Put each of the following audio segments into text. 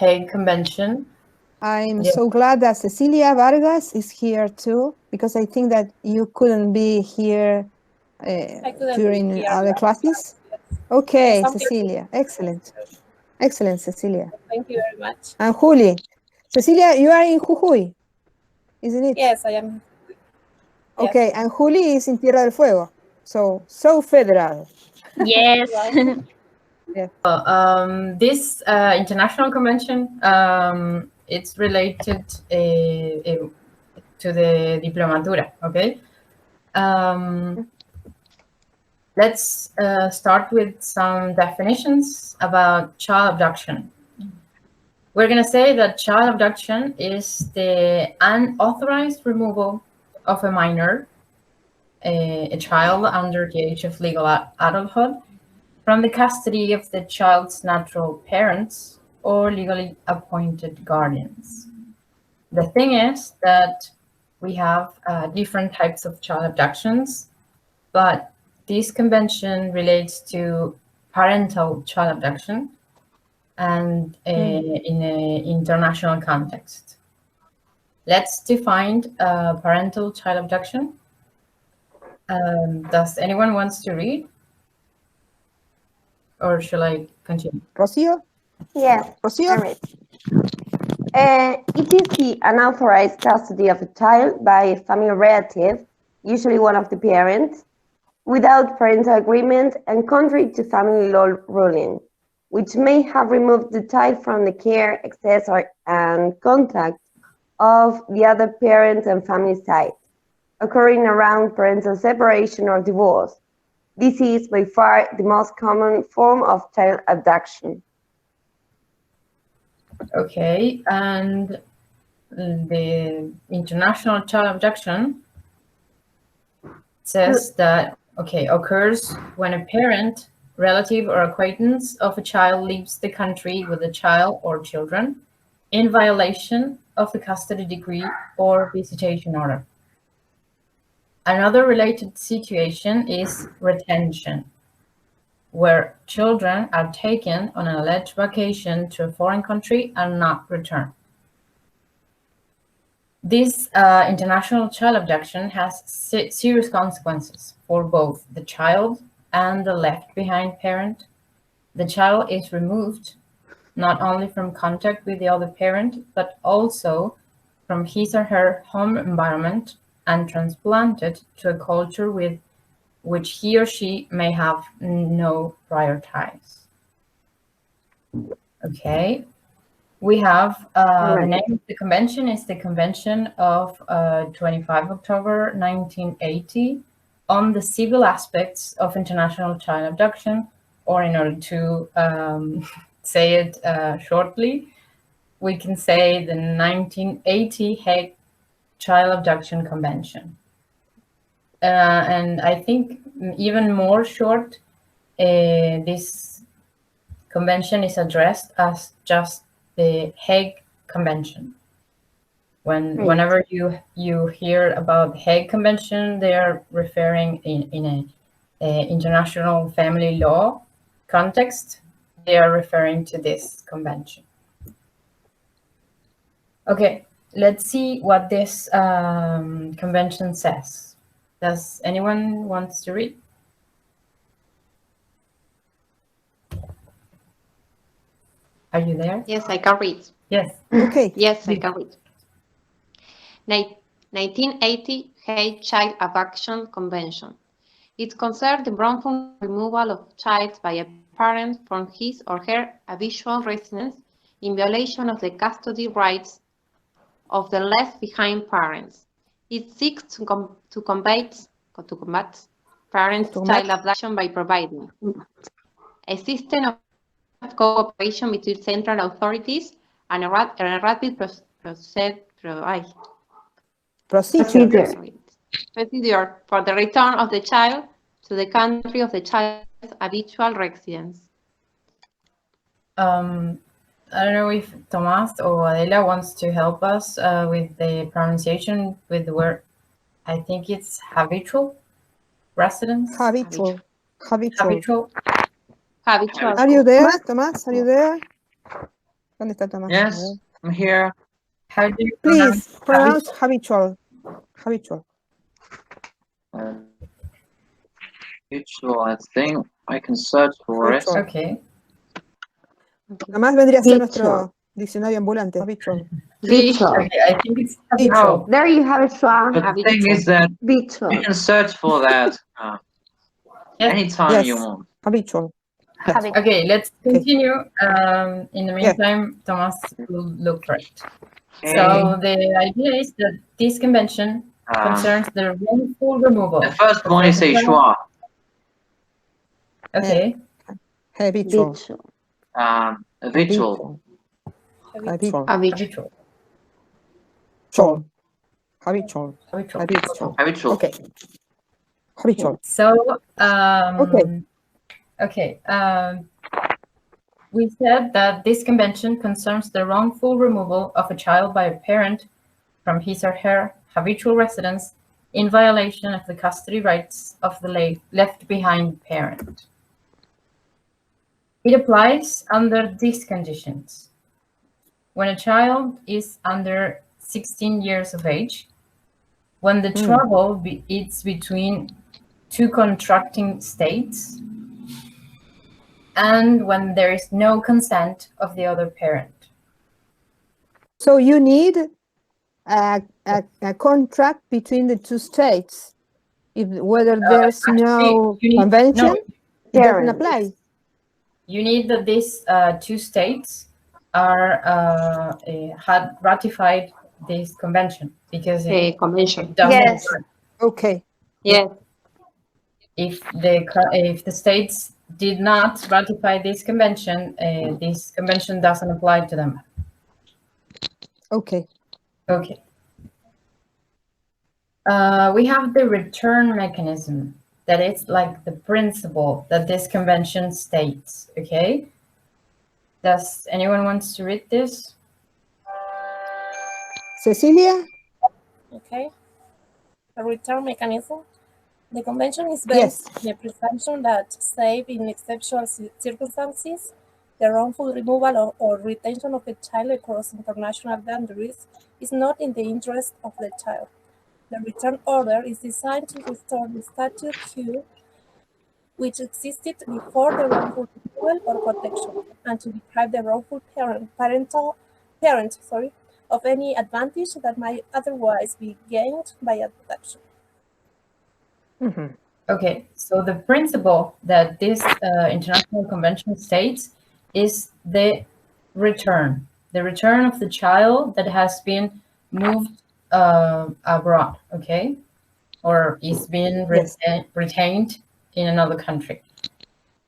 Hague Convention. I'm so glad that Cecilia Vargas is here too, because I think that you couldn't be here during other classes. Okay, Cecilia, excellent. Excellent, Cecilia. Thank you very much. And Juli. Cecilia, you are in Jujuy, isn't it? Yes, I am. Okay, and Juli is in Tierra del Fuego. So federal. Yes. Yeah. This international convention, it's related to the Diplomatura, okay? Let's start with some definitions about child abduction. We're going to say that child abduction is the unauthorized removal of a minor, a child under the age of legal adulthood, from the custody of the child's natural parents or legally appointed guardians. The thing is that we have different types of child abductions, but this convention relates to parental child abduction and in an international context. Let's define parental child abduction. Does anyone wants to read? Or shall I continue? Rocio? Yes, Rocio? it is the unauthorized custody of a child by a family relative, usually one of the parents, without parental agreement and contrary to family law ruling, which may have removed the child from the care, access, and contact of the other parent and family side, occurring around parental separation or divorce. This is by far the most common form of child abduction. Okay, and the international child abduction says that, okay, occurs when a parent, relative, or acquaintance of a child leaves the country with the child or children in violation of the custody decree or visitation order. Another related situation is retention, where children are taken on an alleged vacation to a foreign country and not returned. This international child abduction has serious consequences for both the child and the left behind parent. The child is removed not only from contact with the other parent, but also from his or her home environment and transplanted to a culture with which he or she may have no prior ties. Okay, we have the name of the convention is the Convention of 25 October 1980 on the civil aspects of international child abduction, or in order to say it shortly, we can say the 1980 Hague Child Abduction Convention. And I think even more short, this convention is addressed as just the Hague Convention. Whenever you hear about Hague Convention, they are referring in a international family law context. They are referring to this convention. Okay, let's see what this convention says. Does anyone wants to read? Are you there? Yes, I can read. Yes. Okay. Yes, I can read. 1980 Hague Child Abduction Convention. It concerns the wrongful removal of child by a parent from his or her habitual residence in violation of the custody rights of the left behind parents. It seeks to combat parents' child abduction by providing a system of cooperation between central authorities and a rapid procedure for the return of the child to the country of the child's habitual residence. I don't know if Tomás or Adela wants to help us with the pronunciation with the word. I think it's habitual residence. Habitual. Habitual. Are you there, Tomás? Are you there? ¿Dónde está Tomás? Yes, I'm here. How do you Please pronounce habitual? habitual. Habitual, I think I can search for it. Habitual. Okay. Tomás vendría a ser Habitual. nuestro diccionario ambulante. Habitual. Habitual. Okay, I think it's Habitual. There you have it, Schwa. But the thing is that Habitual. you can search for that Yes. anytime you Yes. want. Habitual. Okay, let's continue. In the Yeah. meantime, Thomas will look for it. Okay. So the idea is that this convention concerns the wrongful removal. The first one is a schwa. Okay. Habitual. Habitual. Habitual. Habitual. Habitual. Habitual. Habitual. Habitual. Habitual. Okay. Habitual. So, Okay. okay. We said that this convention concerns the wrongful removal of a child by a parent from his or her habitual residence in violation of the custody rights of the left behind parent. It applies under these conditions. When a child is under 16 years of age, when the trouble is between two contracting states, and when there is no consent of the other parent. So you need a contract between the two states. Whether there's no convention, it doesn't apply. You need that these two states had ratified this convention, because convention. Yes. Okay. Yes. If the states did not ratify this convention doesn't apply to them. Okay. Okay. We have the return mechanism. That is like the principle that this convention states. Okay. Does anyone wants to read this? Cecilia? Okay. A return mechanism. The convention is based on the presumption that, save in exceptional circumstances, the wrongful removal or retention of a child across international boundaries is not in the interest of the child. The return order is designed to restore the status quo which existed before the wrongful removal or protection, and to deprive the wrongful parent of any advantage that might otherwise be gained by abduction. Okay, so the principle that this international convention states is the return of the child that has been moved abroad, okay, or is being retained in another country.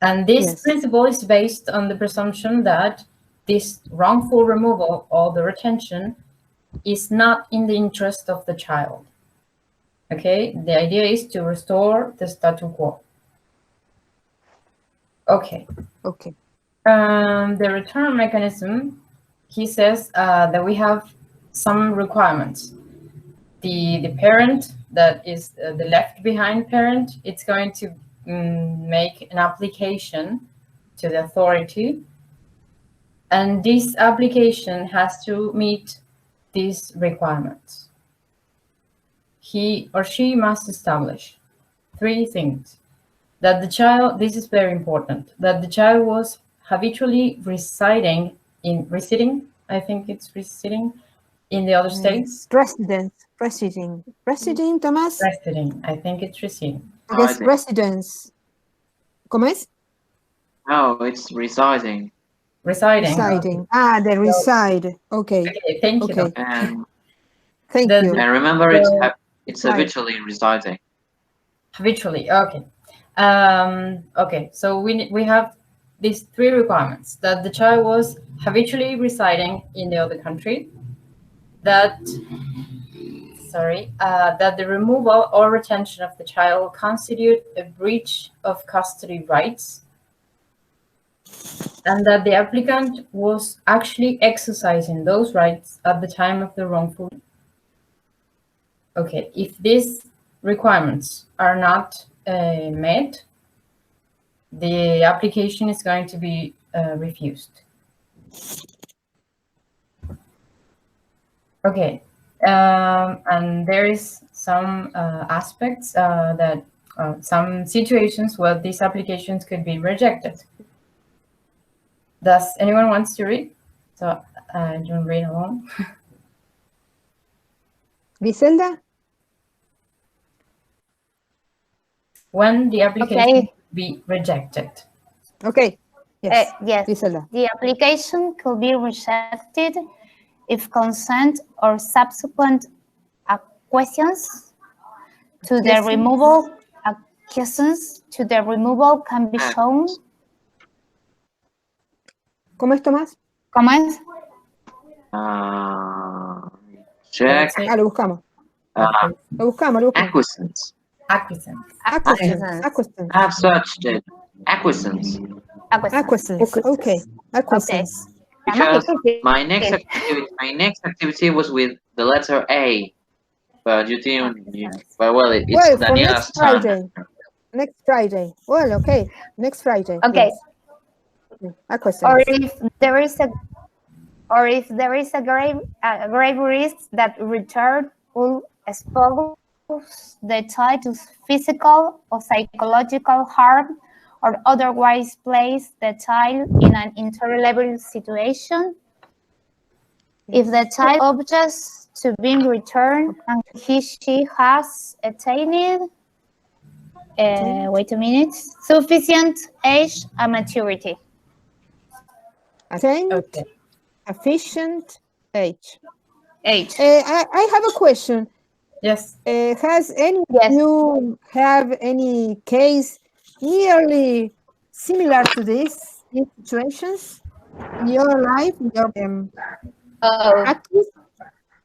And this principle is based on the presumption that this wrongful removal or the retention is not in the interest of the child. Okay, the idea is to restore the status quo. Okay. Okay. The return mechanism, he says that we have some requirements. The parent that is the left behind parent, it's going to make an application to the authority, and this application has to meet these requirements. He or she must establish 3 things. That the child, this is very important, that the child was habitually residing, I think it's residing in the other states. Residing, Tomás. Residing, I think it's residing. I guess residence. ¿Cómo es? No, it's residing. Residing. Ah, they reside. Okay. Okay, thank you. And thank you. And remember, it's habitually residing. Habitually, okay. Okay, so we have these 3 requirements: that the child was habitually residing in the other country, that the removal or retention of the child constitute a breach of custody rights, and that the applicant was actually exercising those rights at the time of the wrongful. Okay, if these requirements are not met, the application is going to be refused. Okay, and there is some aspects that some situations where these applications could be rejected. Does anyone wants to read? So don't read along. Griselda? When the application Okay. be rejected. Okay. Yes. Yes. Griselda. The application could be rejected if consent or subsequent acquiescence to the removal can be shown. ¿Cómo es, Tomás? ¿Cómo es? Check. Lo buscamos. Lo buscamos. Acquiescence. Acquiescence. I have searched it. Acquiescence. Acquiescence. Okay. Acquiescence. Because my next activity was with the letter A. But you didn't. But well, it's Daniela's turn. Next Friday. Well, okay. Next Friday. Okay. Yes. Acquiescence. Or if there is a grave risk that return will expose the child to physical or psychological harm, or otherwise place the child in an intolerable situation. If the child objects to being returned and she has attained, wait a minute, sufficient age and maturity. Okay. Sufficient age. Age. I have a question. Yes. You have any case nearly similar to this in situations in your life, in your practice?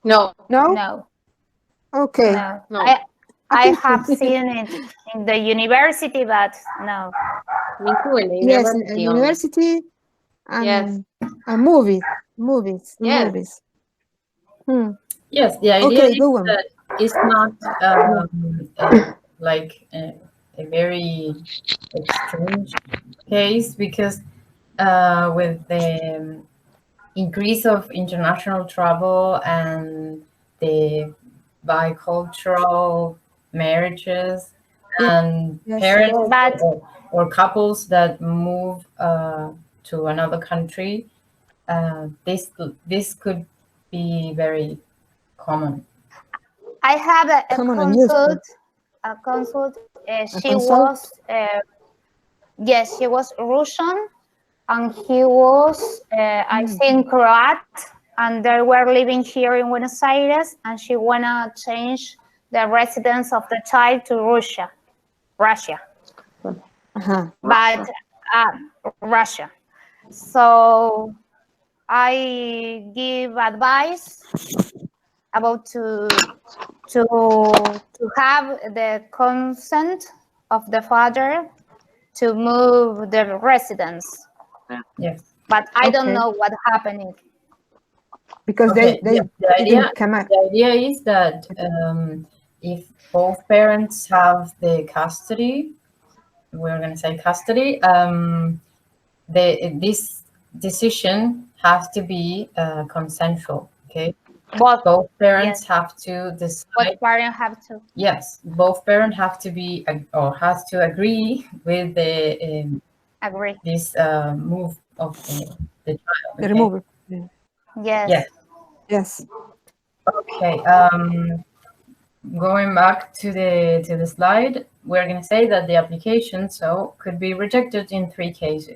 No. No? No. Okay. No. I have seen it in the university, but no. Me too, in the Yes, university. in university and, Yes. and movies. Yes. Yes, the idea is that it's not like a very strange case, because with the increase of international travel and the bicultural marriages and parents or couples that move to another country, this could be very common. I have a consult. She was, yes, she was Russian, and he was, I think, Croat, and they were living here in Buenos Aires, and she wanna change the residence of the child to Russia. But Russia. So I give advice about to have the consent of the father to move the residence. Yes. But I don't know what happened. Because the idea is that if both parents have the custody, we're going to say custody, this decision has to be consensual. Okay. Both parents have to decide. Both parents have to. Yes, both parents have to be or has to agree with the this move of the child. The removal. Yes. Okay. Going back to the slide, we're going to say that the application could be rejected in 3 cases.